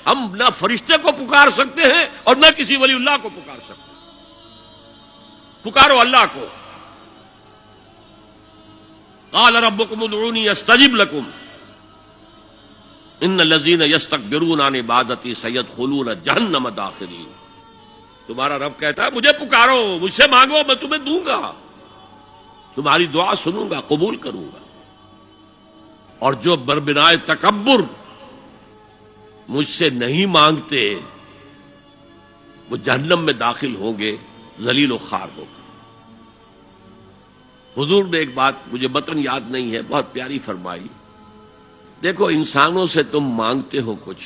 ہم نہ فرشتے کو پکار سکتے ہیں اور نہ کسی ولی اللہ کو پکار سکتے ہیں. پکارو اللہ کو. قال ربکم ادعونی استجب لکم ان الذین یستکبرون عن عبادتی سیدخلون جہنم داخرین. تمہارا رب کہتا ہے مجھے پکارو، مجھ سے مانگو، میں تمہیں دوں گا، تمہاری دعا سنوں گا، قبول کروں گا. اور جو بربنائے تکبر مجھ سے نہیں مانگتے وہ جہنم میں داخل ہوں گے، ذلیل و خوار ہو کر. حضور نے ایک بات مجھے متن یاد نہیں ہے، بہت پیاری فرمائی. دیکھو انسانوں سے تم مانگتے ہو کچھ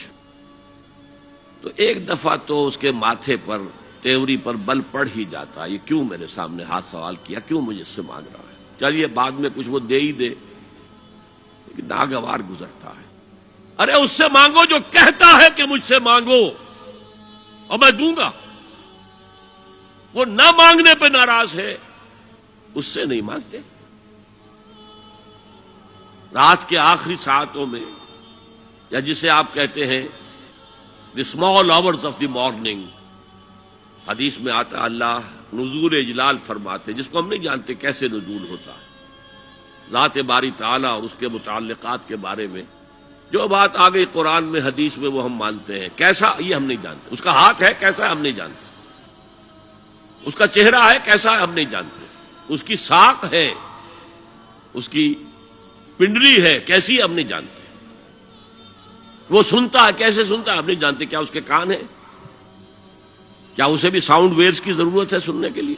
تو ایک دفعہ تو اس کے ماتھے پر تیوری پر بل پڑ ہی جاتا ہے، یہ کیوں میرے سامنے ہاتھ سوال کیا، کیوں مجھے اس سے مانگ رہا ہے، چلیے بعد میں کچھ وہ دے ہی دے. لیکن ناگوار گزرتا ہے. ارے اس سے مانگو جو کہتا ہے کہ مجھ سے مانگو اور میں دوں گا. وہ نہ مانگنے پہ ناراض ہے، اس سے نہیں مانگتے. رات کے آخری ساعتوں میں، یا جسے آپ کہتے ہیں the small hours of the morning, حدیث میں آتا اللہ نزول اجلال فرماتے، جس کو ہم نہیں جانتے کیسے نزول ہوتا ہے. ذات باری تعالیٰ اور اس کے متعلقات کے بارے میں جو بات آ گئی قرآن میں حدیث میں وہ ہم مانتے ہیں. کیسا یہ ہم نہیں جانتے. اس کا ہاتھ ہے کیسا ہے ہم نہیں جانتے. اس کا چہرہ ہے کیسا ہے ہم نہیں جانتے. اس کی ساق ہے، اس کی پنڈلی ہے کیسی ہم نہیں جانتے. وہ سنتا ہے کیسے سنتا ہے ہم نہیں جانتے. کیا اس کے کان ہیں؟ کیا اسے بھی ساؤنڈ ویوز کی ضرورت ہے سننے کے لیے؟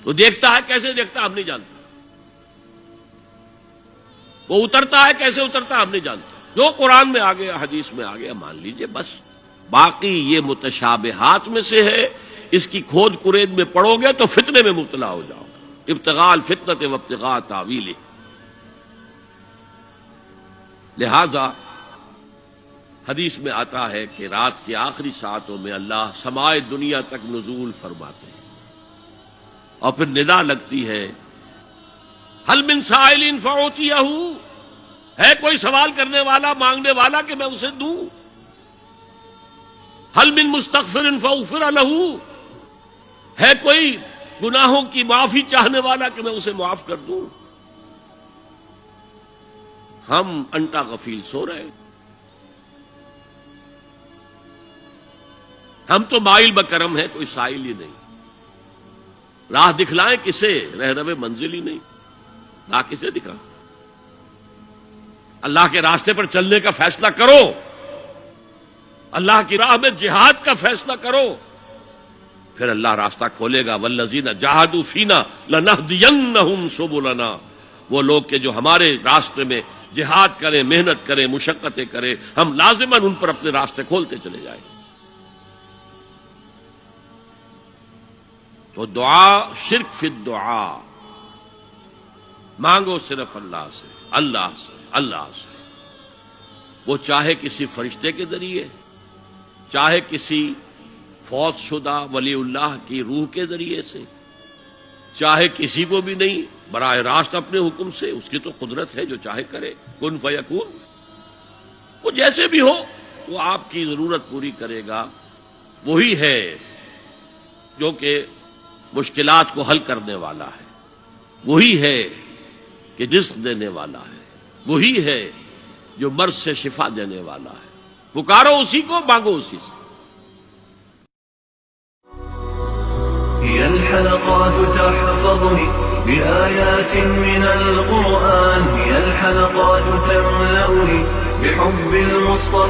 وہ دیکھتا ہے کیسے دیکھتا ہے ہم نہیں جانتے. وہ اترتا ہے کیسے اترتا ہے ہم نہیں جانتے. جو قرآن میں آ گیا حدیث میں آ گیا مان لیجئے بس. باقی یہ متشابہات میں سے ہے، اس کی کھود کرید میں پڑو گے تو فتنے میں مبتلا ہو جاؤ گے. ابتغاء الفتنۃ وابتغاء تاویلہ. لہذا حدیث میں آتا ہے کہ رات کے آخری ساعتوں میں اللہ سمائے دنیا تک نزول فرماتے ہیں اور پھر ندا لگتی ہے حل من سائل فاعطیہ، ہے کوئی سوال کرنے والا مانگنے والا کہ میں اسے دوں. حل من مستغفر فاغفر لہ، ہے کوئی گناہوں کی معافی چاہنے والا کہ میں اسے معاف کر دوں. ہم انٹا غفیل سو رہے ہیں. ہم تو مائل بکرم ہیں، کوئی سائل ہی نہیں. راہ دکھلائیں کسے، رہنم منزل ہی نہیں. راہ کسے دکھا؟ اللہ کے راستے پر چلنے کا فیصلہ کرو، اللہ کی راہ میں جہاد کا فیصلہ کرو، پھر اللہ راستہ کھولے گا. والذین جاہدوا فینا لنہدینہم سبلنا. وہ لوگ کہ جو ہمارے راستے میں جہاد کریں، محنت کریں، مشقتیں کریں، ہم لازماً ان پر اپنے راستے کھولتے چلے جائیں. تو دعا شرک فی الدعا. مانگو صرف اللہ سے، اللہ سے، اللہ سے. وہ چاہے کسی فرشتے کے ذریعے، چاہے کسی فوت شدہ ولی اللہ کی روح کے ذریعے سے، چاہے کسی کو بھی نہیں، براہ راست اپنے حکم سے. اس کی تو قدرت ہے، جو چاہے کرے. کن فیکون. وہ جیسے بھی ہو وہ آپ کی ضرورت پوری کرے گا. وہی ہے جو کہ مشکلات کو حل کرنے والا ہے، وہی ہے کہ رزق دینے والا ہے، وہی ہے جو مرض سے شفا دینے والا ہے. پکارو اسی کو، مانگو اسی سے. هي الحلقات تحفظني بآيات من القرآن، هي الحلقات تملأني بحب المصطفى.